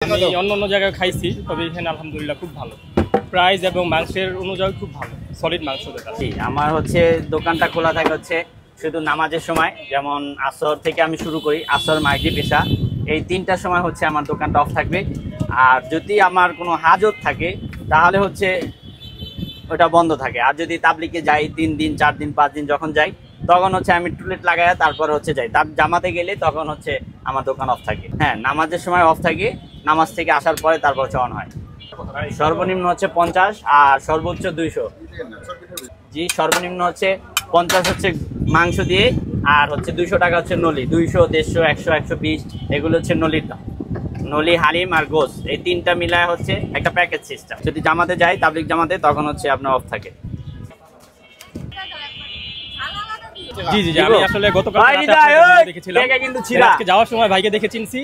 আমি অন্য জায়গায় খাইছি, তবে এখানে আলহামদুলিল্লাহ খুব ভালো প্রাইস এবং মাংসের অনুযায়ী খুব ভালো সলিড মাংস দেয়। আমার হচ্ছে দোকানটা খোলা থাকে হচ্ছে শুধু নামাজের সময়, যেমন আসর থেকে আমি শুরু করি, আসর মাগরিব এশা এই 3টার সময় হচ্ছে আমার দোকানটা অফ থাকবে। আর যদি আমার কোনো হাজত থাকে তাহলে হচ্ছে ওটা বন্ধ থাকে। আর যদি তাবলিগে যাই 3 দিন 4 দিন 5 দিন যখন যাই তখন হচ্ছে আমি টুলেট লাগাই, তারপর হচ্ছে যাই। তার জামাতে গেলে তখন হচ্ছে আমার দোকান অফ থাকে। হ্যাঁ, নামাজের সময় অফ থাকে, নামাজ থেকে আসার পরে তারপর হচ্ছে অন হয়। সর্বনিম্ন হচ্ছে 50 আর সর্বোচ্চ 200। জি, সর্বনিম্ন হচ্ছে 50 হচ্ছে মাংস দিয়ে, আর হচ্ছে 200 টাকা হচ্ছে নলি। 200, 150, 100, 120 এগুলো হচ্ছে নলির দাম। নলি, হালিম আর গোস এই 3টা মিলায় হচ্ছে একটা প্যাকেজ সিস্টেম। যদি জামাতে যাই, তাবলিগ জামাতে, তখন হচ্ছে আপনার অফ থাকে। জি জি, আমি আসলে গতকাল দেখেছিলাম, আজকে যাওয়ার সময় ভাইকে দেখে চিনছি।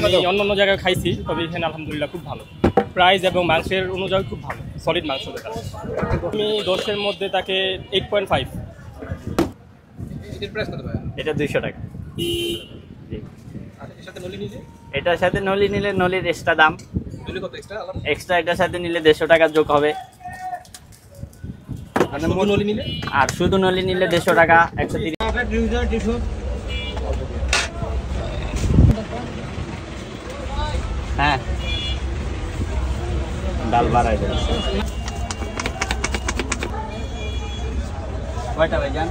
আমি অন্য জায়গায় খাইছি, তবে এখানে আলহামদুলিল্লাহ খুব ভালো প্রাইস এবং মাংসের অনুযায়ী খুব ভালো সলিড মাংস দেয়। আমি 10-এর মধ্যে তাকে 8.5। এটা 200 টাকা। এটার সাথে নলি নিলে নলির এক্সট্রা দাম, এক্সট্রা এটার সাথে নিলে 150 টাকা যোগ হবে। আর শুধু নলি নিলে 150 টাকা, 130। হ্যাঁ, ডাল বাড়াই দেবে। কয়টা ভাই জান?